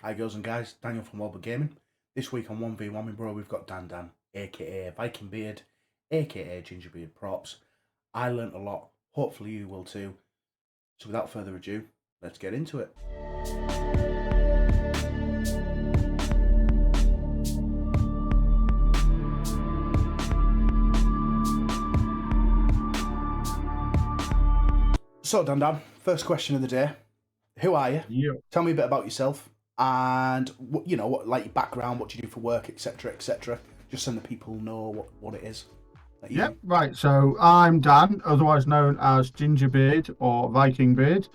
Hi girls and guys, Daniel from WolborGaming. This week on 1v1 with bro, we've got Dan Dan, AKA VikingBeard, AKA Gingerbeard Props. I learnt a lot, hopefully you will too. So without further ado, let's get into it. So Dan Dan, first question of the day. Who are you? Yeah. Tell me a bit about yourself and what like your background, what you do for work, etc., etc. Just so the people know what it is. Yep, right. So I'm Dan, otherwise known as Gingerbeard or VikingBeard.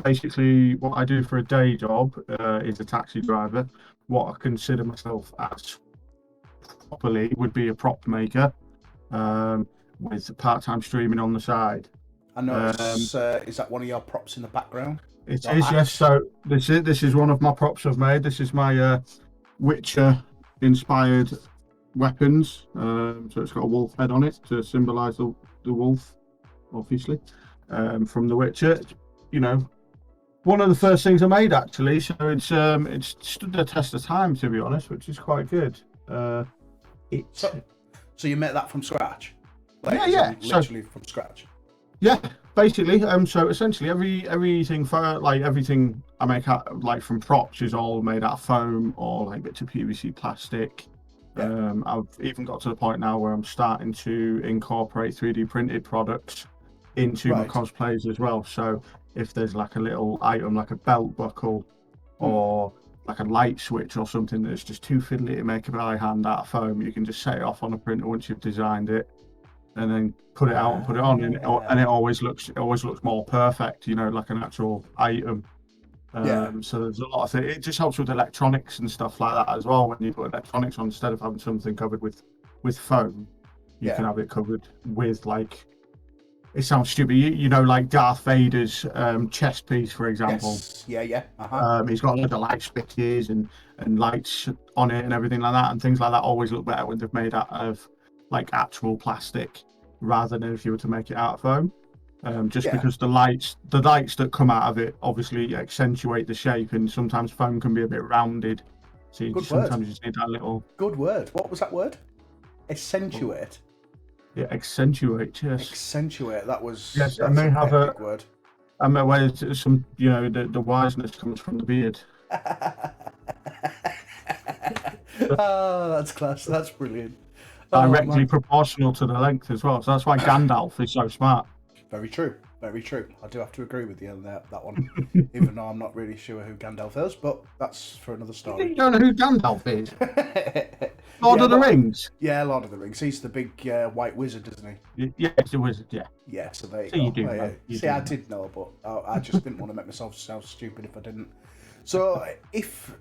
Basically, what I do for a day job is a taxi driver. What I consider myself as properly would be a prop maker, with part-time streaming on the side. I know. Is that one of your props in the background? It is, yes. So this is one of my props I've made. This is my Witcher-inspired weapons. So it's got a wolf head on it to symbolise the wolf, obviously, from The Witcher. You know, one of the first things I made actually. So it's stood the test of time, to be honest, which is quite good. So you made that from scratch? Yeah. Literally from scratch. Yeah, basically. So essentially, everything I make out from props is all made out of foam or bits of PVC plastic. Yeah. I've even got to the point now where I'm starting to incorporate 3D printed products into my cosplays as well. So if there's a little item like a belt buckle or a light switch or something that's just too fiddly to make by hand out of foam, you can just set it off on a printer once you've designed it, and then put it out and put it on, and it always looks more perfect, like an actual item. So there's a lot of things. It just helps with electronics and stuff like that as well. When you put electronics on, instead of having something covered with foam, you can have it covered with it sounds stupid, like Darth Vader's chest piece, for example. Yes. He's got the light switches and lights on it and everything like that, and things like that always look better when they're made out of actual plastic rather than if you were to make it out of foam. Because the lights that come out of it obviously accentuate the shape, and sometimes foam can be a bit rounded, so sometimes you just need that little. Good word. What was that word? Accentuate. Yeah, accentuate. Yes. Accentuate. That was. Yes, I may have a word. I may where some the wiseness comes from the beard. Oh, that's class. That's brilliant. Directly proportional to the length as well. So that's why Gandalf is so smart. Very true. Very true. I do have to agree with you on that one, even though I'm not really sure who Gandalf is, but that's for another story. You don't know who Gandalf is? Lord of the Rings? Yeah, Lord of the Rings. He's the big white wizard, isn't he? Yeah, he's the wizard, yeah. Yeah, so there you go. You do know. I did know, but I just didn't want to make myself sound stupid if I didn't. So if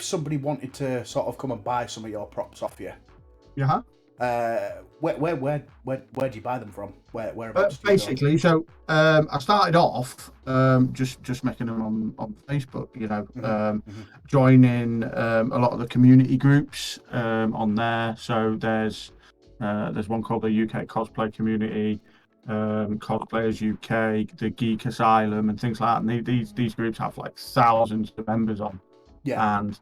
somebody wanted to sort of come and buy some of your props off you, yeah. Where do you buy them from? Whereabouts? Basically, so I started off just making them on Facebook. Joining a lot of the community groups on there. So there's one called the UK Cosplay Community, Cosplayers UK, the Geek Asylum, and things like that. And these groups have thousands of members on. Yeah. And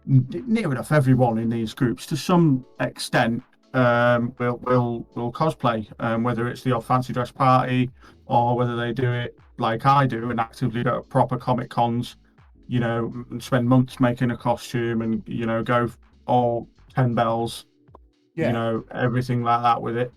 near enough everyone in these groups, to some extent, will cosplay, whether it's the odd fancy dress party or whether they do it like I do and actively go to proper comic cons, and spend months making a costume and go all 10 bells, everything like that with it.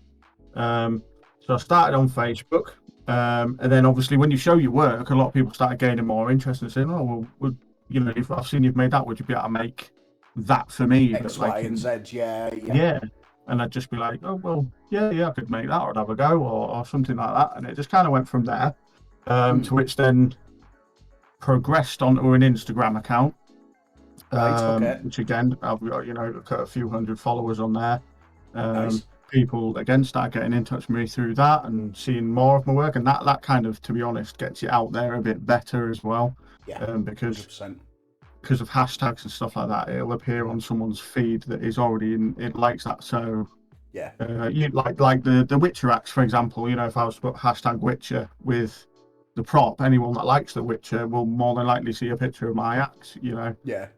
So I started on Facebook, and then obviously when you show your work, a lot of people started gaining more interest and saying, oh well, if I've seen you've made that, would you be able to make that for me? X, Y, and Z, yeah. And I'd just be like, oh well, yeah, I could make that, or I'd have a go, or something like that. And it just kind of went from there, to which then progressed onto an Instagram account, which again, I've got a few hundred followers on there. Nice. People again start getting in touch with me through that and seeing more of my work, and that kind of, to be honest, gets you out there a bit better as well. Yeah, because 100%. Because of hashtags and stuff like that, it'll appear on someone's feed that is already it likes that. So yeah, you like the Witcher acts, for example. If I was to put hashtag Witcher with the prop, anyone that likes The Witcher will more than likely see a picture of my axe, you know. Yeah.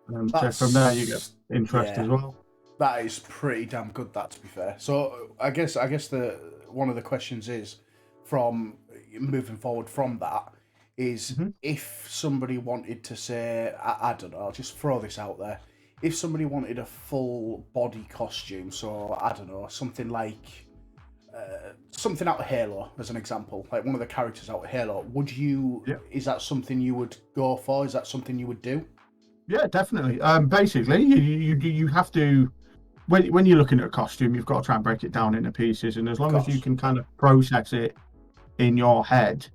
So from there you get interest yeah. as well. That is pretty damn good, that, to be fair. So I guess the one of the questions is, from moving forward from that, is if somebody wanted to say, I don't know, I'll just throw this out there. If somebody wanted a full body costume, so I don't know, something like something out of Halo, as an example, like one of the characters out of Halo, would you? Yeah. Is that something you would go for? Is that something you would do? Yeah, definitely. Basically, you have to, when you're looking at a costume, you've got to try and break it down into pieces, and as long as you can kind of process it in your head,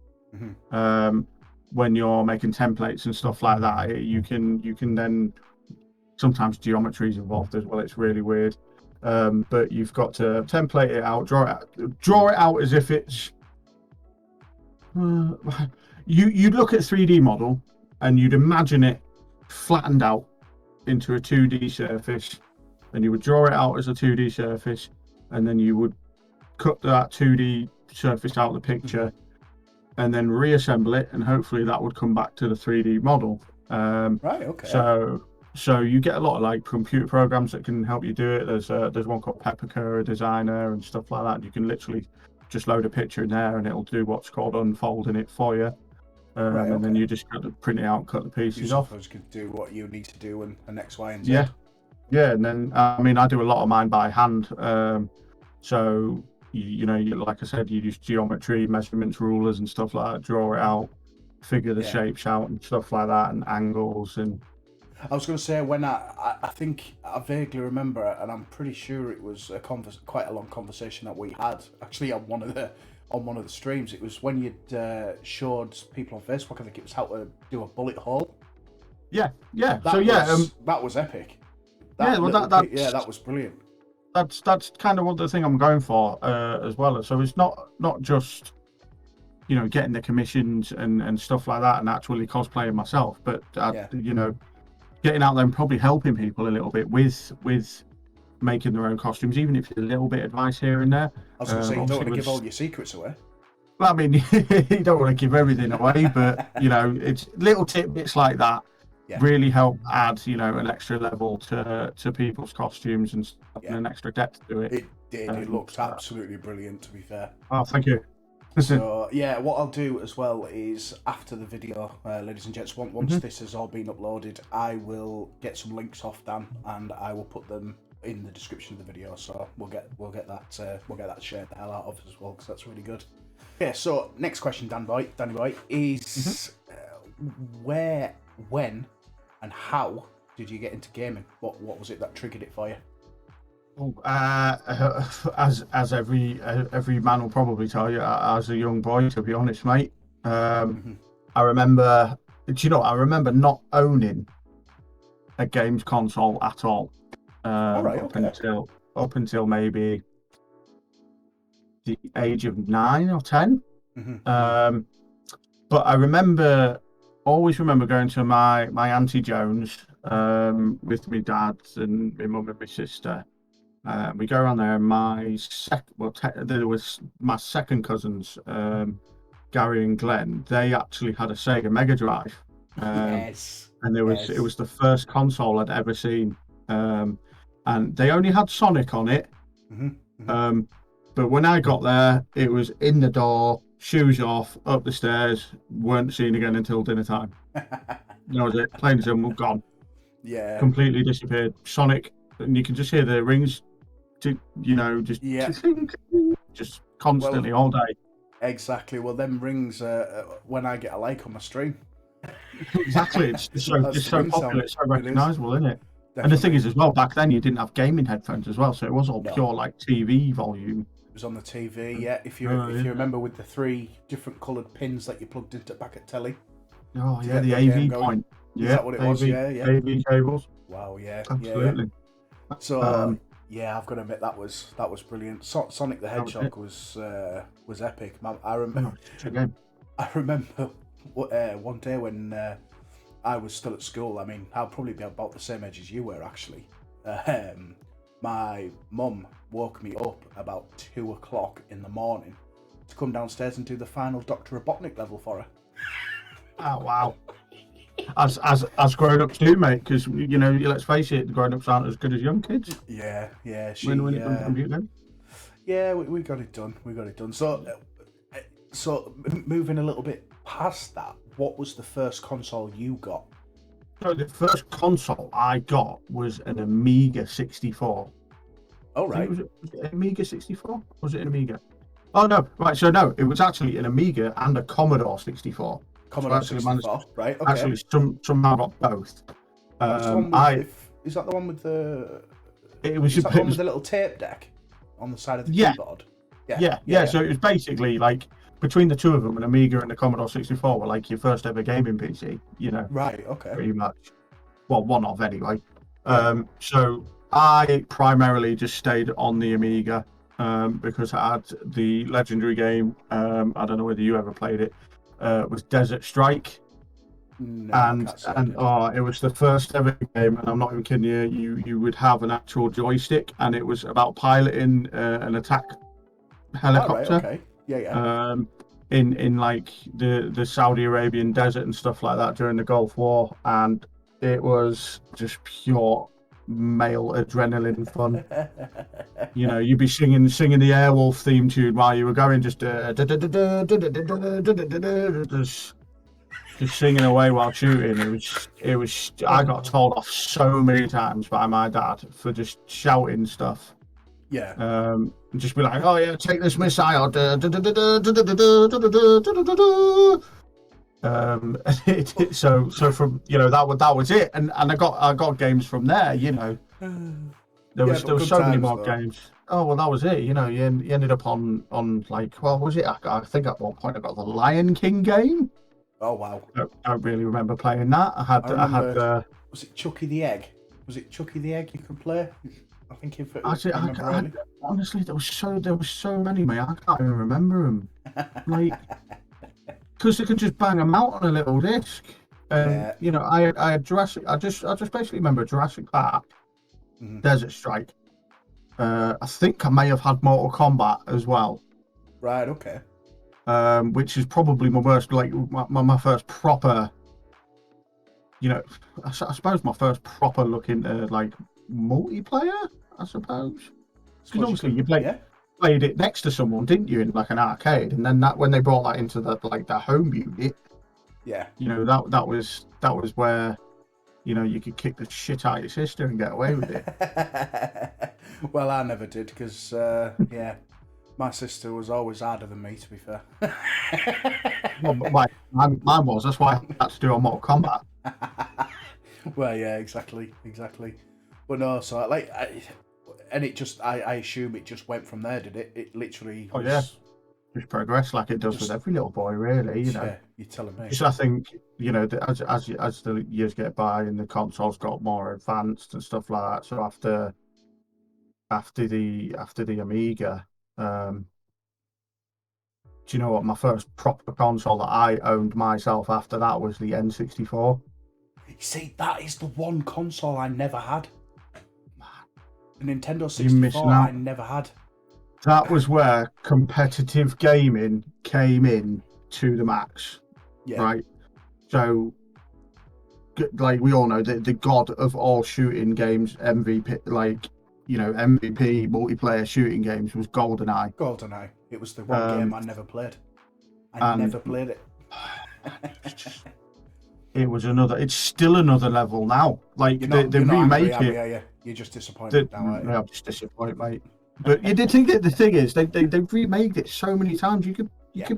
when you're making templates and stuff like that, you can then, sometimes geometry is involved as well. It's really weird, but you've got to template it out, draw it out as if it's. You'd look at a 3D model and you'd imagine it flattened out into a 2D surface, and you would draw it out as a 2D surface, and then you would cut that 2D surface out of the picture and then reassemble it, and hopefully that would come back to the 3D model. Right, okay. So you get a lot of like computer programs that can help you do it. There's one called Peppercur, a designer, and stuff like that. You can literally just load a picture in there and it'll do what's called unfolding it for you. Right, and then you just kind of print it out and cut the pieces off. You can do what you need to do and X, Y, and Z. Yeah, and then I do a lot of mine by hand. So like I said, you use geometry, measurements, rulers, and stuff like that. Draw it out, figure the shapes out, and stuff like that, and angles. And I was going to say, when I think I vaguely remember, and I'm pretty sure it was quite a long conversation that we had actually on one of the streams. It was when you'd showed people on Facebook. I think it was how to do a bullet hole. Yeah. That was epic. That was brilliant. That's kind of what the thing I'm going for as well. So it's not just getting the commissions and stuff like that and actually cosplaying myself, but getting out there and probably helping people a little bit with making their own costumes, even if it's a little bit of advice here and there. I was going to say, you don't want to give all your secrets away. Well, I mean, you don't want to give everything away, but it's little tidbits like that really help add an extra level to people's costumes and an extra depth to it. It did. It looked absolutely brilliant, to be fair. Oh, thank you. So what I'll do as well is, after the video, ladies and gents, once this has all been uploaded, I will get some links off Dan and I will put them in the description of the video. So we'll get that shared the hell out of as well, because that's really good. Yeah. So next question, Danny Boy, is where, when, and how did you get into gaming? What was it that triggered it for you? As every man will probably tell you, as a young boy, to be honest, mate. I remember, I remember not owning a games console at all. Up until maybe the age of 9 or 10. But I always remember going to my Auntie Jones with my dad and my mum and my sister. We go around there, and there was my second cousins, Gary and Glenn. They actually had a Sega Mega Drive, and it was the first console I'd ever seen, and they only had Sonic on it. But when I got there, it was in the door, shoes off, up the stairs, weren't seen again until dinner time. That was it, plain and simple, gone. Yeah, completely disappeared. Sonic, and you can just hear the rings. Just constantly all day. Exactly. Well, them rings when I get a like on my stream. Exactly. It's so popular. It's so recognisable, isn't it? Definitely. And the thing is, as well, back then you didn't have gaming headphones as well, so it was all pure like TV volume. It was on the TV, yeah. If you remember, with the 3 different coloured pins that you plugged into back at telly. Oh yeah, the AV point. Yeah, is that what it was? Yeah. AV cables. Wow, yeah, absolutely. Yeah. So I've got to admit that was brilliant. Sonic the Hedgehog was epic. I remember one day when I was still at school. I mean, I'll probably be about the same age as you were actually. My mum woke me up about 2 o'clock in the morning to come downstairs and do the final Dr. Robotnik level for her. Oh wow. As grown-ups do, mate, because you know, let's face it, the grown-ups aren't as good as young kids. Yeah. When it comes to computer games. Yeah, we got it done. So moving a little bit past that, what was the first console you got? So the first console I got was an Amiga 64. Oh, right. Was it an Amiga 64? Was it an Amiga? Oh, no. Right, so no, it was actually an Amiga and a Commodore 64. Commodore 64, right, okay. Actually, somehow got both. Is that the one with the... It was the one with the little tape deck on the side of the keyboard? Yeah. So it was basically like, between the two of them, an Amiga and the Commodore 64 were like your first ever gaming PC, you know. Right, okay. Pretty much. Well, one of anyway. So I primarily just stayed on the Amiga because I had the legendary game, I don't know whether you ever played it, was Desert Strike. No, and it was the first ever game, and I'm not even kidding you, you would have an actual joystick, and it was about piloting an attack helicopter. Oh, right, okay. Yeah. In like the Saudi Arabian desert and stuff like that during the Gulf War, and it was just pure male adrenaline fun. You know, you'd be singing the Airwolf theme tune while you were going, just singing away while shooting. It was. I got told off so many times by my dad for just shouting stuff. Yeah. Just be like, oh yeah, take this missile. So from, you know, that was it, and I got games from there. You know, there was so many more games. Oh well, that was it. You know, you ended up on like, well, was it? I think at one point I got the Lion King game. Oh wow. I don't really remember playing that. I had. Was it Chucky the Egg? Was it Chucky the Egg you could play? I think honestly, there was so many, mate. I can't even remember them. Like, because they could just bang them out on a little disc. And you know, I had Jurassic. I just basically remember Jurassic Park, Desert Strike. I think I may have had Mortal Kombat as well. Right. Okay. Which is probably my worst, like my first proper. You know, I suppose my first proper look into like multiplayer, I suppose. Because obviously you played it next to someone, didn't you, in like an arcade, and then that when they brought that into the home unit, you know, that was where, you know, you could kick the shit out of your sister and get away with it. Well, I never did, because my sister was always harder than me, to be fair. Well, mine was. That's why I had to do on Mortal Kombat. Well, yeah, exactly. But no, so like, I assume it just went from there, did it? It literally. Oh yeah, just progressed like it does with every little boy, really. You know. Yeah, you're telling me. Just I think, you know, as the years get by and the consoles got more advanced and stuff like that. So after the Amiga, do you know what? My first proper console that I owned myself after that was the N64. See, that is the one console I never had. The Nintendo 64 I never had. That was where competitive gaming came in to the max. Yeah. Right? So, like we all know, the god of all shooting games, MVP, like, you know, MVP multiplayer shooting games was GoldenEye. It was the one game I never played. I never played it. It's still another level now. Like they remake it. You're just disappointed now, aren't you? I'm just disappointed, mate. But the thing is, they remade it so many times. You could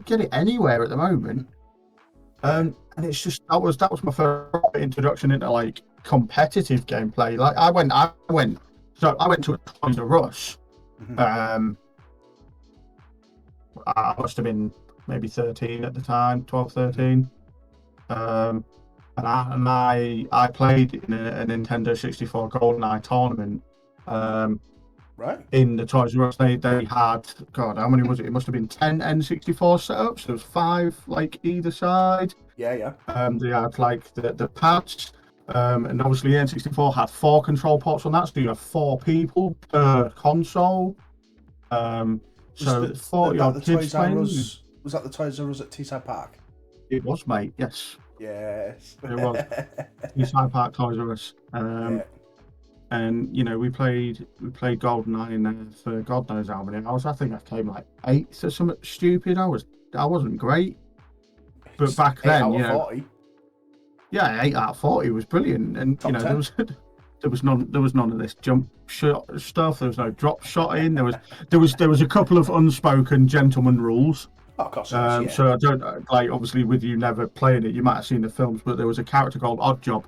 get it anywhere at the moment. And it's just that was my first introduction into like competitive gameplay. Like I went to a Toys R Us. I must have been maybe 13 at the time, 12, 13. And I played in a Nintendo 64 GoldenEye tournament. Right. In the Toys R Us, they had, God, how many was it? It must have been 10 N64 setups. There was 5 like either side. Yeah. They had like the pads. And obviously N64 had 4 control ports on that, so you have 4 people per console. So So 40 odd kids playing. Was that the Toys R Us at Teesside Park? It was, mate. Yes, Yes. it was. Teesside Park Toys R Us. Yeah. And you know, we played GoldenEye in there for God knows how many hours. I think I came like 8th or something stupid. I wasn't great, but back then, you know, 40. yeah, 8 out of 40 was brilliant. And Top you know, 10. there was none of this jump shot stuff. There was no drop shot in. There was a couple of unspoken gentleman rules. Oh, of course. Yeah. So I don't like, obviously with you never playing it, you might have seen the films, but there was a character called Oddjob.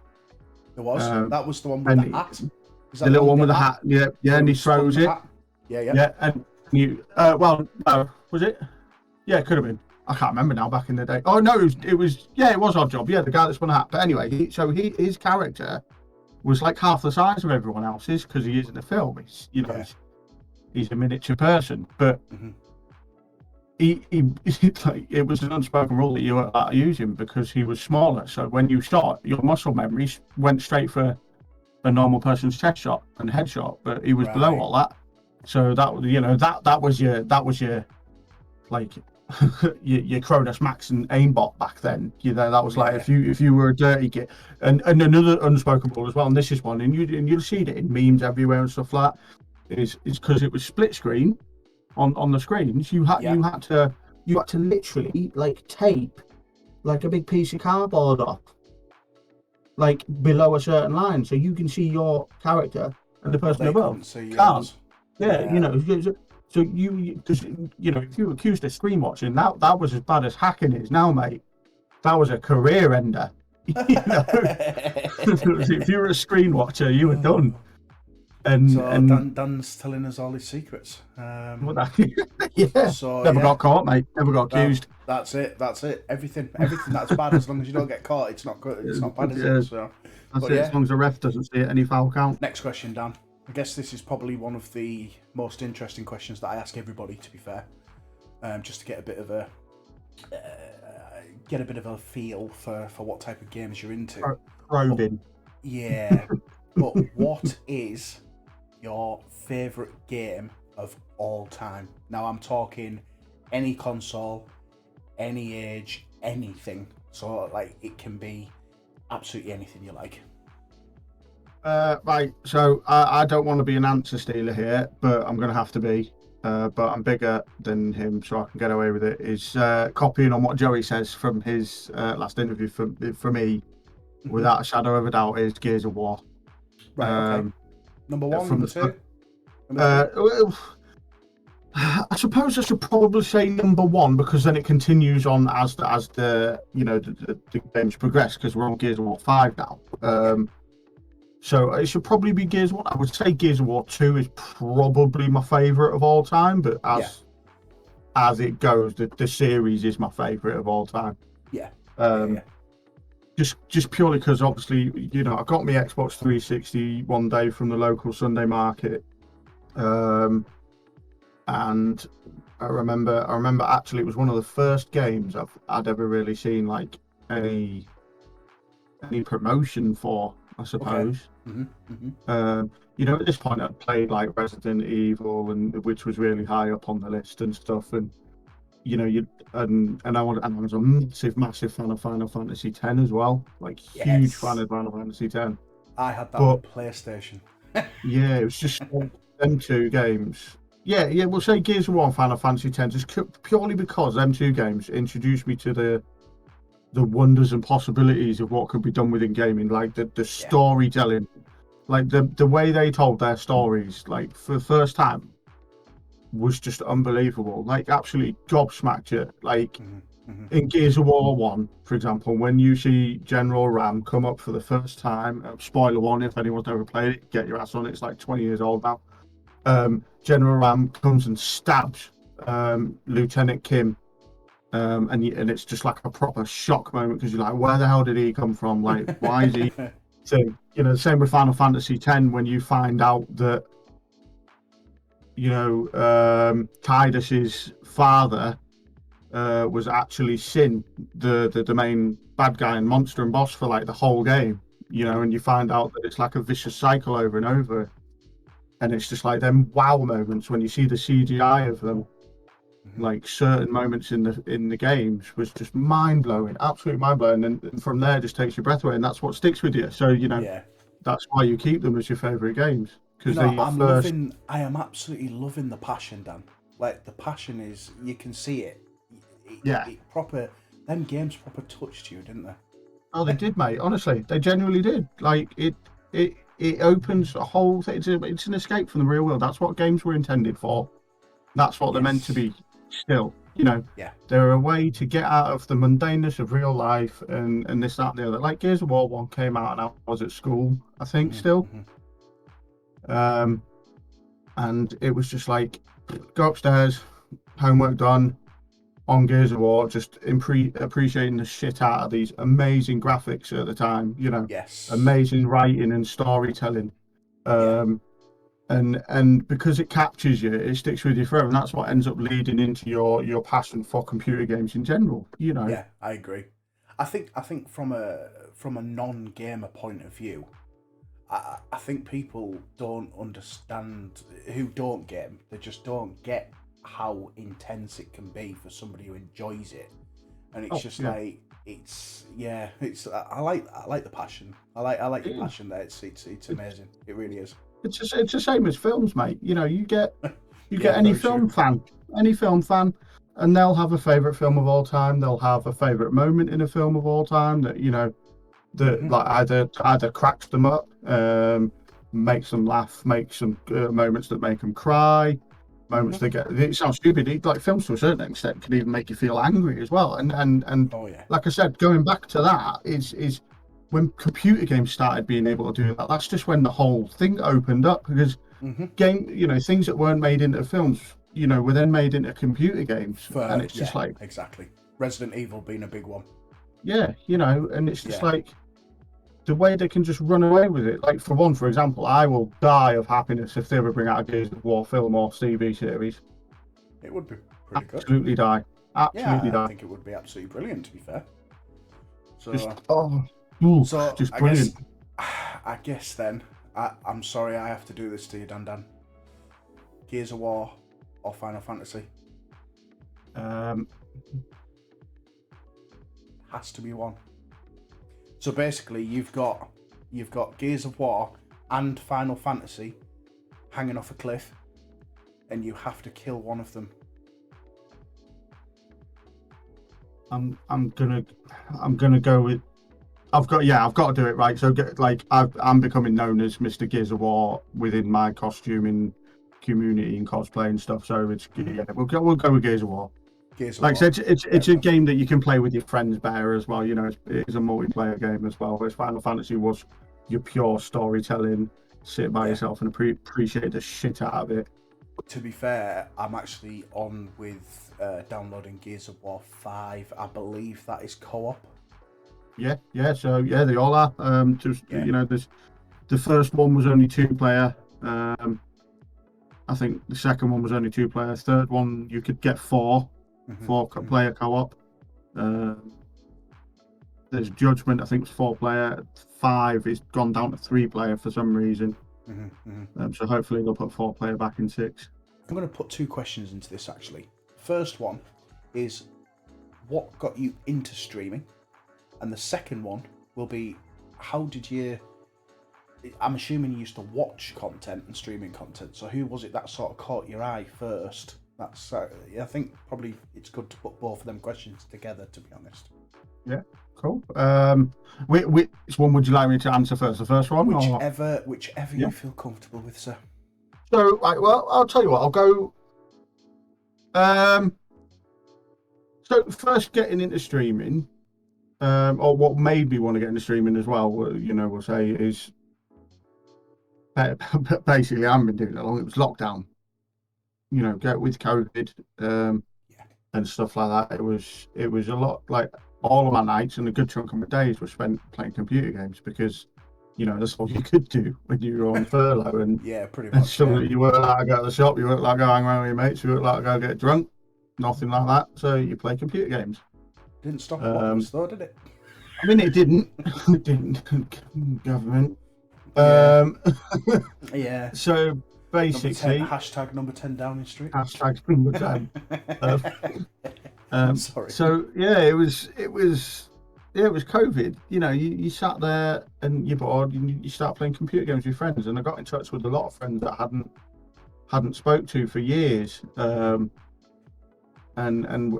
There was. That was the one with the hat. The little one with the hat, yeah, and he throws it. Yeah. And you, well, no, was it? Yeah, it could have been. I can't remember now. Back in the day. Oh no, it was Oddjob. Yeah, the guy that spun a hat. But anyway, his character was like half the size of everyone else's because he is in the film. He's, you know, he's a miniature person, but he like, it was an unspoken rule that you weren't allowed to use him because he was smaller. So when you shot, your muscle memories went straight for a normal person's chest shot and headshot, but he was below all that. So that, you know, that was your like your Cronus Max and aimbot back then. You know, that was like if you were a dirty kid. And another unspoken rule as well, and this is one, and you'll see it in memes everywhere and stuff like that, is because it was split screen on the screens. You had to literally like tape like a big piece of cardboard up, like below a certain line, so you can see your character and the person above can't. Yeah, you know, so you, because you know, if you accused of screen watching, that was as bad as hacking is now, mate. That was a career ender. You know? If you were a screen watcher, you were done. And Dan's telling us all his secrets. Yeah. So, never got caught, mate. Never got accused. That's it. Everything that's bad, as long as you don't get caught, it's not good. It's not bad, is it? So that's it. As long as the ref doesn't see it, any foul count. Next question, Dan. I guess this is probably one of the most interesting questions that I ask everybody, to be fair, just to get a bit of a feel for what type of games you're into. Probing. Yeah. But what is your favourite game of all time? Now I'm talking any console, any age, anything. So like it can be absolutely anything you like. Right, so I don't want to be an answer stealer here, but I'm going to have to be. But I'm bigger than him, so I can get away with it. Is copying on what Joey says from his last interview for me, without a shadow of a doubt, is Gears of War. Right, okay. Number one, number two? I suppose I should probably say number one, because then it continues on as the you know the games progress, because we're on Gears of War 5 now. So it should probably be Gears of War. I would say Gears of War 2 is probably my favourite of all time, but as it goes, the series is my favourite of all time. Just purely because obviously, you know, I got my Xbox 360 one day from the local Sunday market, and I remember actually it was one of the first games I'd ever really seen like any promotion for, I suppose. You know, at this point I'd played like Resident Evil, and which was really high up on the list and stuff, and you know, I was a massive fan of Final Fantasy X as well, like huge fan of Final Fantasy X. I had that on PlayStation. Yeah, it was just them two games. Yeah, we'll say Gears of War and Final Fantasy X, just purely because them two games introduced me to the wonders and possibilities of what could be done within gaming, like the storytelling, like the way they told their stories, like for the first time, was just unbelievable. Like absolutely gobsmacked you. Like in Gears of War 1, for example, when you see General Ram come up for the first time, spoiler one if anyone's never played it, get your ass on it, it's like 20 years old now. General Ram comes and stabs Lieutenant Kim, and it's just like a proper shock moment, because you're like, where the hell did he come from? Like, why is he? So, you know, the same with Final Fantasy X, when you find out that, you know, Tidus's father was actually Sin, the main bad guy and monster and boss for like the whole game, you know, and you find out that it's like a vicious cycle over and over. And it's just like them wow moments when you see the CGI of them Like certain moments in the games was just mind blowing, absolutely mind blowing, and from there just takes your breath away, and that's what sticks with you. So Yeah. that's why you keep them as your favorite games, You because they're know, your first. I am absolutely loving the passion, Dan. Like, the passion is, you can see it. Yeah. It proper, them games proper touched you, didn't they? Oh, they did, mate. Honestly, they genuinely did. Like it opens a whole thing. It's an escape from the real world. That's what games were intended for. That's what they're meant to Yes. be. Still, Yeah. they're a way to get out of the mundaneness of real life and this, that, and the other. Like Gears of War 1 came out, and I was at school, I think, Hmm. still. Hmm. And it was just like, go upstairs, homework done, on Gears of War, just appreciating the shit out of these amazing graphics at the time, Yes. amazing writing and storytelling. Yeah. And because it captures you, it sticks with you forever, and that's what ends up leading into your passion for computer games in general. Yeah, I agree. I think from a non-gamer point of view, I think people don't understand, who don't game. They just don't get how intense it can be for somebody who enjoys it, and it's Oh just yeah, like, it's I like the passion. I like the yeah. passion there. It's amazing. It really is. It's the same as films, mate. You get Yeah, any very true. film fan, and they'll have a favorite film of all time. They'll have a favorite moment in a film of all time that that Hmm. like either cracks them up, makes them laugh, makes some moments that make them cry, moments Hmm. that get. It sounds stupid. Like films to a certain extent can even make you feel angry as well. And Oh yeah. like I said, going back to that is when computer games started being able to do that. That's just when the whole thing opened up, because Hmm. things that weren't made into films, were then made into computer games, and it's Yeah, just like, exactly. Resident Evil being a big one. yeah, and it's just Yeah. like the way they can just run away with it. Like, for example, I will die of happiness if they ever bring out a Gears of War film or TV series. It would be pretty good. Absolutely die. Absolutely Yeah, I die. think it would be absolutely brilliant, to be fair. Just So, just I guess, brilliant. then, I'm sorry I have to do this to you, Dan Dan. Gears of War or Final Fantasy? Um, Has to be one. So basically, you've got Gears of War and Final Fantasy hanging off a cliff, and you have to kill one of them. I'm gonna go with. I've got to do it right. So I'm becoming known as Mr. Gears of War within my costuming community and cosplay and stuff. So we'll go with Gears of War. Gears of Like I War. said, it's Fair a enough. game that you can play with your friends better as well. It's a multiplayer game as well. Whereas Final Fantasy was your pure storytelling, sit by Yeah. yourself and appreciate the shit out of it. To be fair, I'm actually on with downloading Gears of War 5. I believe that is co-op. Yeah. So yeah, they all are. Yeah. There's the first one was only 2 player. I think the second one was only 2 player. Third one you could get four Hmm. player co-op. There's Judgment, I think it's 4 player. 5 is gone down to 3 player for some reason. Hmm. Hmm. So hopefully they'll put 4 player back in 6. I'm going to put 2 questions into this, actually. First one is, what got you into streaming? And the second one will be, how did you... I'm assuming you used to watch content and streaming content, so who was it that sort of caught your eye first? That's I think probably it's good to put both of them questions together, to be honest. Yeah, cool. Which one would you like me to answer first? The first one, or Whichever yeah? you feel comfortable with, sir. So, well, I'll tell you what. I'll go. So first, getting into streaming, or what made me want to get into streaming as well. We'll say is basically I haven't been doing it long. It was lockdown. Get with COVID, Yeah. and stuff like that. It was a lot. Like, all of my nights and a good chunk of my days were spent playing computer games, because that's all you could do when you were on furlough, Yeah, pretty and much, yeah. suddenly you weren't allowed to go to the shop, you weren't allowed to go hang around with your mates, you weren't allowed to go get drunk, nothing like that. So you play computer games. Didn't stop a lot of us, though, did it? I mean, it didn't. It didn't. Government. Yeah. Yeah. So basically, hashtag number 10 Downing Street. hashtag number 10. Sorry. So yeah, it was COVID. You know, you sat there and you're bored, and you start playing computer games with your friends. And I got in touch with a lot of friends that hadn't spoke to for years. And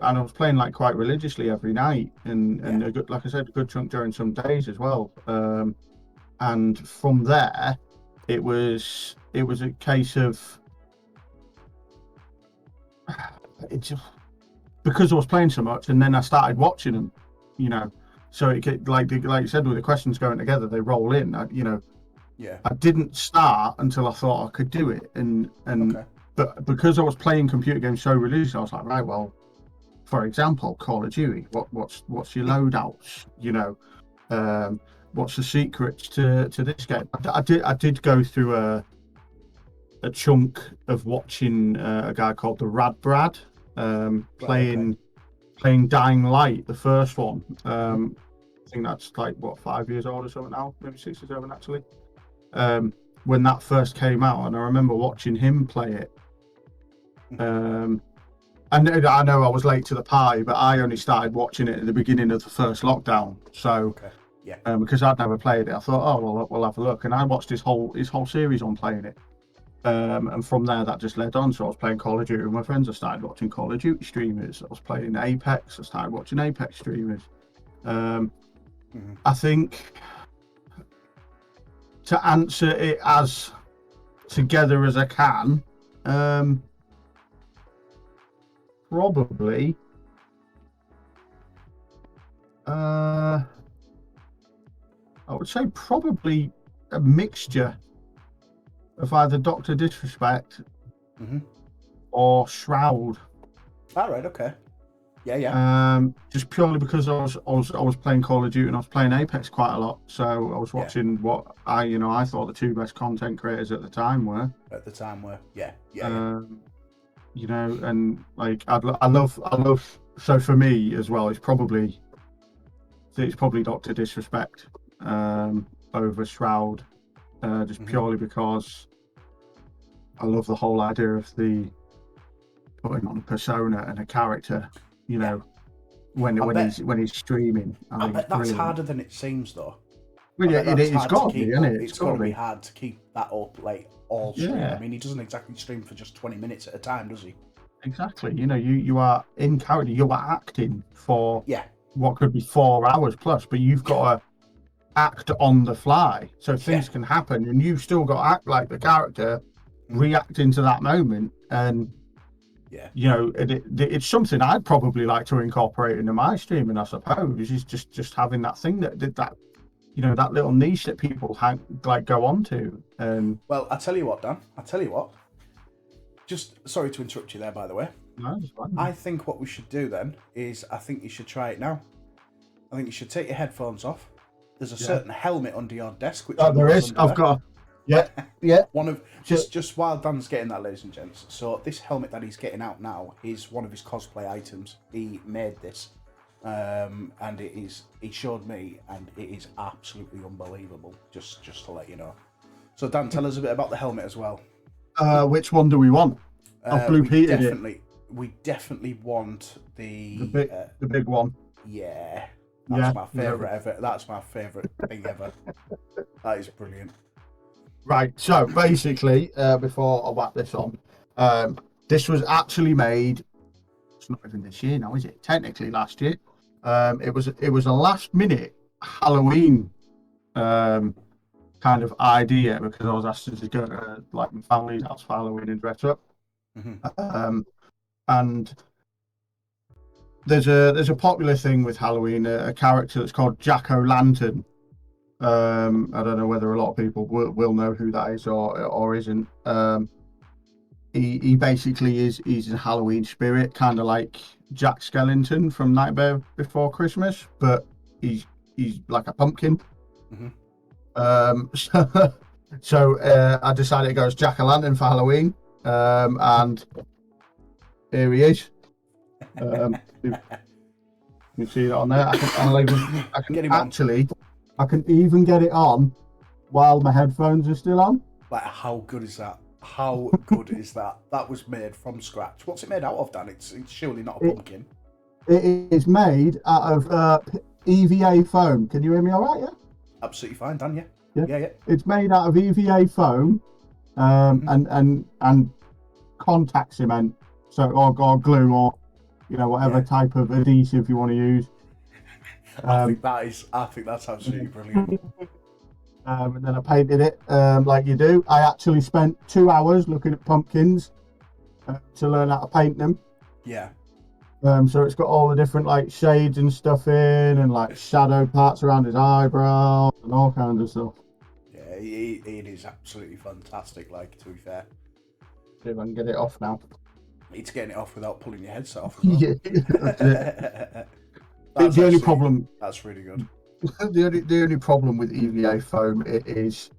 I was playing like quite religiously every night, and a good, like I said, a good chunk during some days as well. And from there, it was a case of it's because I was playing so much, and then I started watching them, you know. So it like you said, with the questions going together, they roll in. I didn't start until I thought I could do it, but because I was playing computer games so religiously, I was like, right, well, for example, Call of Duty, what's your loadouts, you know, what's the secrets to this game? I did go through a chunk of watching a guy called the Rad Brad playing Dying Light, the first one. I think that's like 5 years old or something now, maybe 6 or 7 actually. When that first came out, and I remember watching him play it. And I know I was late to the party, but I only started watching it at the beginning of the first lockdown. So, because I'd never played it, I thought, oh well, we'll have a look. And I watched his whole series on playing it. And from there, that just led on. So I was playing Call of Duty with my friends. I started watching Call of Duty streamers. I was playing Apex. I started watching Apex streamers. I think to answer it as together as I can, probably I would say probably a mixture of either Dr. Disrespect or Shroud. All right, okay. Yeah. Just purely because I was playing Call of Duty and I was playing Apex quite a lot, so I was watching what I thought the two best content creators at the time were. You know, and like I love. So for me as well, it's probably Dr. Disrespect over Shroud, just purely because I love the whole idea of the putting on a persona and a character. You know, when he's streaming, I bet that's harder than it seems, though. Well, it's got to be, isn't it? It's got to be hard to keep that up, like all stream. I mean, he doesn't exactly stream for just 20 minutes at a time, does he? Exactly. You know, you are in character. You are acting for what could be 4 hours plus, but you've got to act on the fly, so things can happen, and you've still got to act like the character, reacting to that moment, and. You know, it's something I'd probably like to incorporate into my streaming, I suppose, is just having that thing that you know, that little niche that people go on to. Well, I tell you what, Dan. Just sorry to interrupt you there, by the way. No, it's fine. I think what we should do then is I think you should try it now. I think you should take your headphones off. There's a certain helmet under your desk. Which there is. I've got. Yeah. One of just while Dan's getting that, ladies and gents. So this helmet that he's getting out now is one of his cosplay items. He made this, and it is. He showed me, and it is absolutely unbelievable. Just to let you know. So Dan, tell us a bit about the helmet as well. Which one do we want? I've blue peated it. We definitely want the big one. Yeah. That's my favourite ever. That's my favourite thing ever. That is brilliant. Right, so basically, before I wrap this on, this was actually made. It's not even this year now, is it? Technically, last year. It was a last-minute Halloween kind of idea, because I was asked to go to like my family's house for Halloween and dress up. And there's a popular thing with Halloween, a character that's called Jack-o'-lantern. I don't know whether a lot of people will know who that is or isn't. He basically he's a Halloween spirit, kind of like Jack Skellington from Nightmare Before Christmas, but he's like a pumpkin. So I decided to go as Jack-o'-lantern for Halloween, and here he is. You see that on there? I can even get it on while my headphones are still on. Like, how good is that? How good is that? That was made from scratch. What's it made out of, Dan? It's surely not a pumpkin. It is made out of EVA foam. Can you hear me all right? Yeah. Absolutely fine, Dan. Yeah. Yeah. Yeah. It's made out of EVA foam, and contact cement, so or glue, or whatever type of adhesive you want to use. I think that's absolutely brilliant. And then I painted it like you do. I actually spent 2 hours looking at pumpkins to learn how to paint them. Yeah. So it's got all the different like shades and stuff in, and like shadow parts around his eyebrows and all kinds of stuff. Yeah, it is absolutely fantastic. Like, to be fair, See if I can get it off now. it's getting it off without pulling your headset off. As well. Yeah, the only problem. That's really good. The only problem with EVA foam is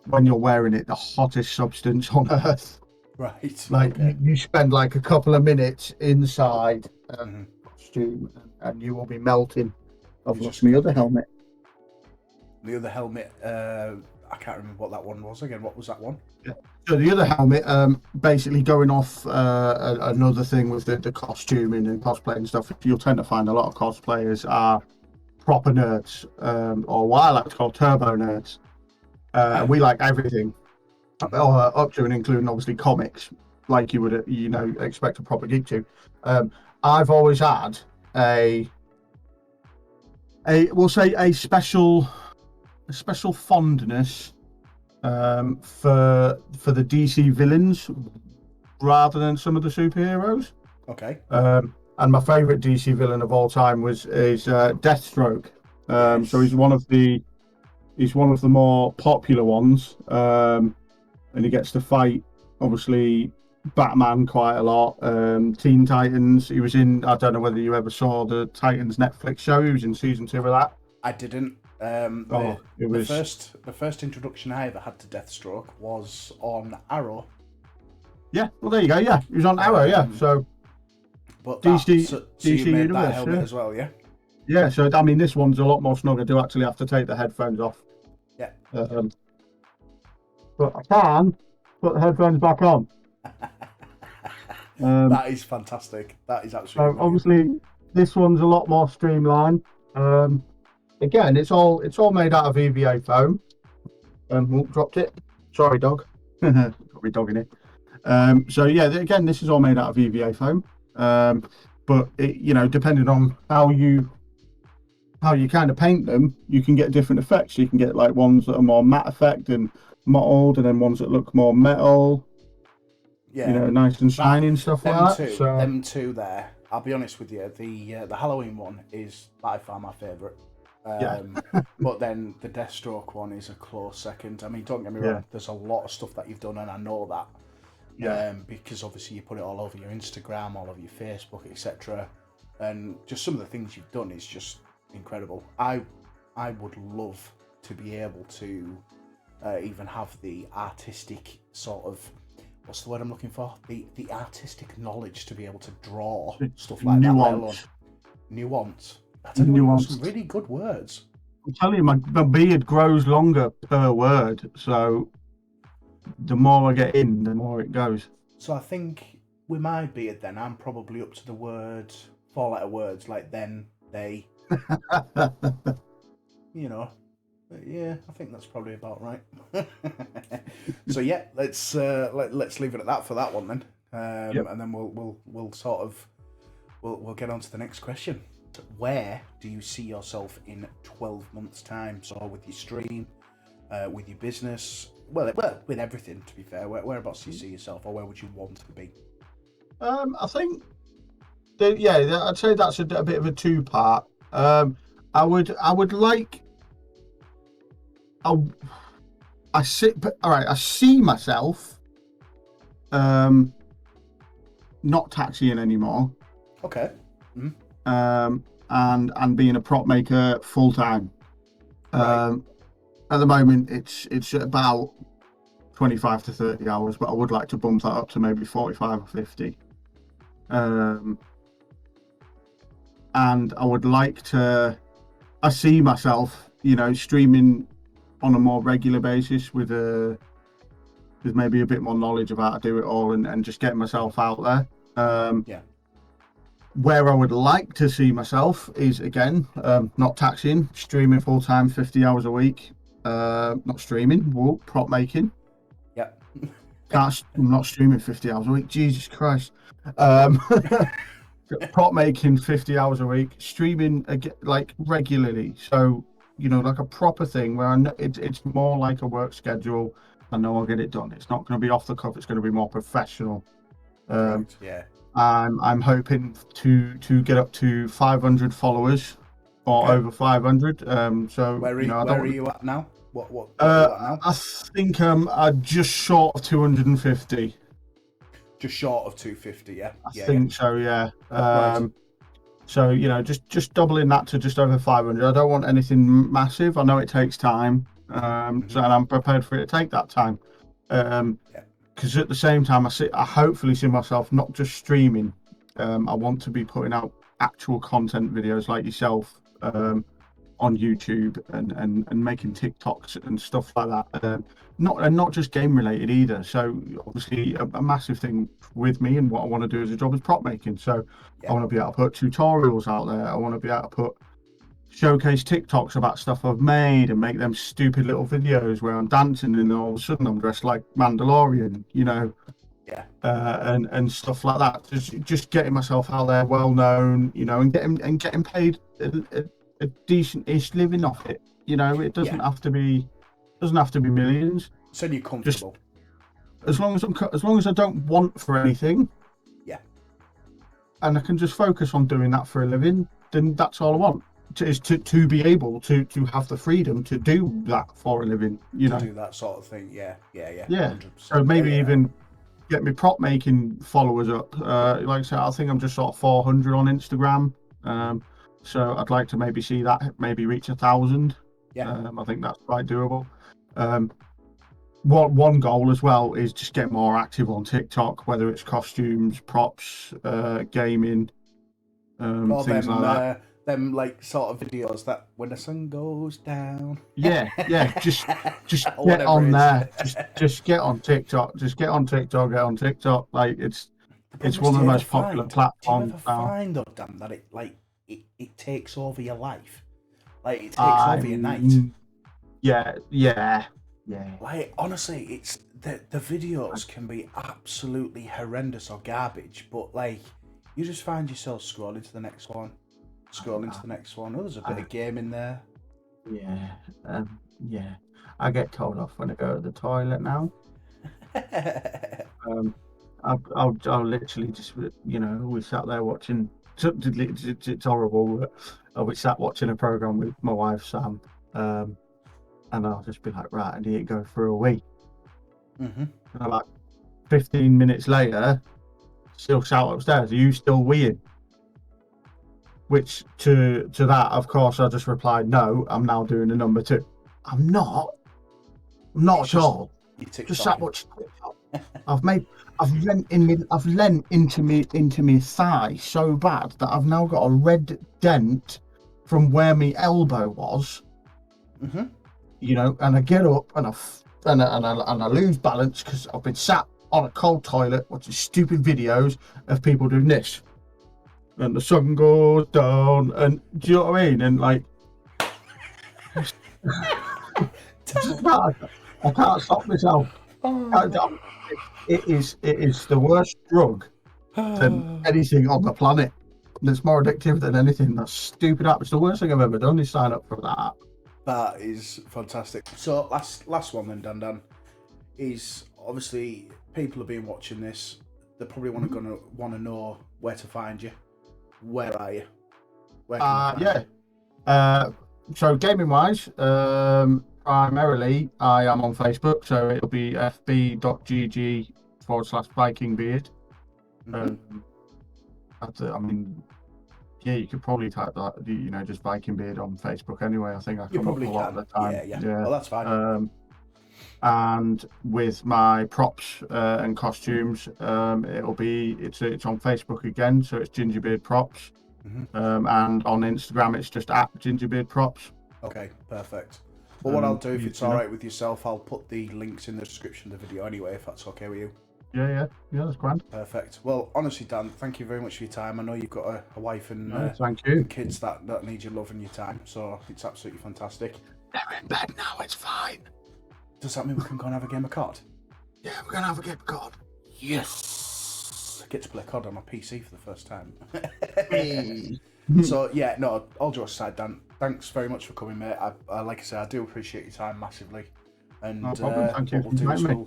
when you're wearing it, the hottest substance on earth. Right. Like okay. you spend like a couple of minutes inside costume, and you will be melting. I've lost my other helmet. The other helmet, I can't remember what that one was again. What was that one? Yeah. So the other helmet, basically going off another thing with the costuming and cosplay and stuff. You'll tend to find a lot of cosplayers are proper nerds, or what I like to call turbo nerds. We like everything, up to and including obviously comics, like you would expect a proper geek to. I've always had we'll say a special fondness for the DC villains rather than some of the superheroes. Okay. And my favourite DC villain of all time is Deathstroke. Yes. So he's one of the more popular ones, and he gets to fight obviously Batman quite a lot. Teen Titans. He was in. I don't know whether you ever saw the Titans Netflix show. He was in season 2 of that. I didn't. The first introduction I ever had to Deathstroke was on Arrow. Yeah. Well, there you go. Yeah, he was on Arrow. Yeah. So. But DC you made Universe, that helmet as well, yeah? Yeah, so I mean, this one's a lot more snug. I do actually have to take the headphones off. Yeah. But I can put the headphones back on. That is fantastic. That is absolutely. So obviously, this one's a lot more streamlined. Again, it's all made out of EVA foam. Dropped it. Sorry, dog. Got my dog in it. So yeah, again, this is all made out of EVA foam. But it, depending on how you kind of paint them, you can get different effects. You can get like ones that are more matte effect and mottled, and then ones that look more metal. Yeah, nice and shiny and stuff like that. So them two there. I'll be honest with you. The Halloween one is by far my favourite. But then the Deathstroke one is a close second. I mean, don't get me wrong. There's a lot of stuff that you've done, and I know that. Because obviously you put it all over your Instagram, all over your Facebook, etc. And just some of the things you've done is just incredible. I would love to be able to even have the artistic sort of, what's the word I'm looking for? The artistic knowledge to be able to draw stuff like that. Nuance. I tell you what, some really good words. I'm telling you, my beard grows longer per word, so the more I get in, the more it goes. So I think with my beard then, I'm probably up to the word, 4-letter words like then, they. Yeah, I think that's probably about right. So yeah, let's leave it at that for that one then, and then we'll sort of we'll get on to the next question. Where do you see yourself in 12 months' time? So with your stream, with your business, well, with everything. To be fair, whereabouts do you see yourself, or where would you want to be? I think, I'd say that's a bit of a two-part. I would like. I see myself not taxiing anymore. Okay. And being a prop maker full time. Right. At the moment, it's about 25 to 30 hours, but I would like to bump that up to maybe 45 or 50. And I would like to. I see myself, streaming on a more regular basis with with maybe a bit more knowledge of how to do it all, and just getting myself out there. Yeah. Where I would like to see myself is, again, not taxing, streaming full time, 50 hours a week. Not streaming, prop making. Yep. I'm not streaming 50 hours a week. Jesus Christ. Prop making 50 hours a week, streaming like regularly. So, you know, like a proper thing where I know it's more like a work schedule. I know I'll get it done. It's not going to be off the cuff. It's going to be more professional. Correct, yeah. I'm hoping to get up to 500 followers or over 500. So where are you at now? What are you at now? I think I'm just short of 250. Just short of 250, yeah. I think so, yeah. Right. So, you know, just doubling that to just over 500. I don't want anything massive. I know it takes time, and I'm prepared for it to take that time. Because at the same time, I hopefully see myself not just streaming. I want to be putting out actual content videos like yourself on YouTube and making TikToks and stuff like that. Not just game related either. So obviously a massive thing with me and what I want to do as a job is prop making. So I want to be able to put tutorials out there. I want to be able to showcase TikToks about stuff I've made and make them stupid little videos where I'm dancing and all of a sudden I'm dressed like Mandalorian, you know. Yeah. And stuff like that. Just getting myself out there, well known, you know, and getting paid a decent-ish living off it. You know, it doesn't have to be millions. So you're comfortable. As long as I don't want for anything. Yeah. And I can just focus on doing that for a living, then that's all I want. Is to be able to have the freedom to do that for a living, you know. Do that sort of thing, yeah. 100%. So maybe even get me prop making followers up. Like I said, I think I'm just sort of 400 on Instagram. So I'd like to maybe see that maybe reach 1,000. Yeah. I think that's quite doable. One goal as well is just get more active on TikTok, whether it's costumes, props, gaming, things like that. Them like sort of videos that when the sun goes down. Yeah. Just get on there. Just get on TikTok. Just get on TikTok. Get on TikTok. Like it's one of the most popular platforms. Do you ever find though, Dan, that it takes over your life? Like it takes over your night. Yeah. Like honestly, it's the videos can be absolutely horrendous or garbage, but like you just find yourself scrolling to the next one. To the next one. Oh, there's a bit of game in there. Yeah. I get told off when I go to the toilet now. I'll literally just, you know, we sat there watching. It's horrible. But I'll be sat watching a program with my wife Sam, and I'll just be like, right, I need to go for a wee. And about 15 minutes later, still shout upstairs, "Are you still weeing?" Which to that, of course, I just replied, "No, I'm now doing a number 2." I'm not at all. Just sat watching TikTok. I've lent into me thigh so bad that I've now got a red dent from where my elbow was. You know, and I get up and I lose balance because I've been sat on a cold toilet watching stupid videos of people doing this. And the sun goes down, and do you know what I mean? And like, I can't stop myself. It is the worst drug than anything on the planet. It's more addictive than anything. That stupid app. It's the worst thing I've ever done is sign up for that app. That is fantastic. So last one then, Dan, is obviously people have been watching this. They're probably want to know where to find you. Where are you? Where can you find you? So gaming wise, primarily I am on Facebook, so it'll be fb.gg/VikingBeard. I mean, yeah, you could probably type that, you know, just VikingBeard on Facebook anyway. I think I come up a lot of the time. Yeah. Well, that's fine. And with my props and costumes, it's on Facebook again, so it's Gingerbeard Props. And on Instagram, it's just @Gingerbeard Props. Okay, perfect. Well, what I'll do, if you it's all right with yourself, I'll put the links in the description of the video anyway, if that's okay with you. Yeah, that's grand. Perfect. Well, honestly, Dan, thank you very much for your time. I know you've got a wife and, No, thank you. and kids that need your love and your time, so it's absolutely fantastic. They're in bed now, it's fine. Does that mean we can go and have a game of COD? Yeah, we're going to have a game of COD. Yes! I get to play COD on my PC for the first time. Hey. So, yeah, no, all jokes aside, Dan, thanks very much for coming, mate. Like I said, I do appreciate your time massively. And No problem, thank you what we'll do is me.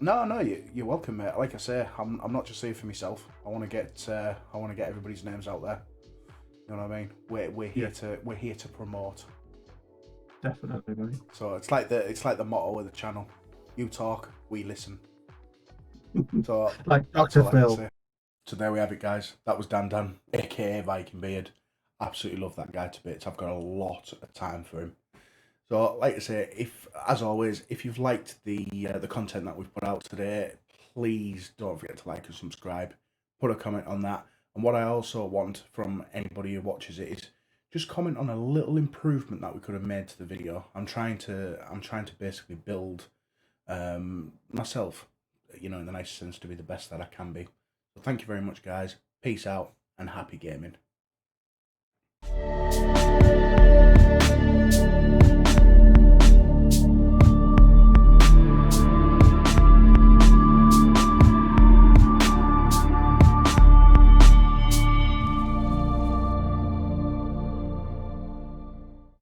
no, you're welcome, mate. Like I say, I'm not just here for myself. I want to get everybody's names out there. You know what I mean? We're here to promote. Definitely, mate. So it's like the motto of the channel: you talk, we listen. So like Dr. Phil. So there we have it, guys. That was Dan Dan, AKA VikingBeard. Absolutely love that guy to bits. I've got a lot of time for him. So, like I say, as always, if you've liked the content that we've put out today, please don't forget to like and subscribe. Put a comment on that. And what I also want from anybody who watches it is just comment on a little improvement that we could have made to the video. I'm trying to basically build myself, in the nicest sense, to be the best that I can be. So thank you very much, guys. Peace out and happy gaming.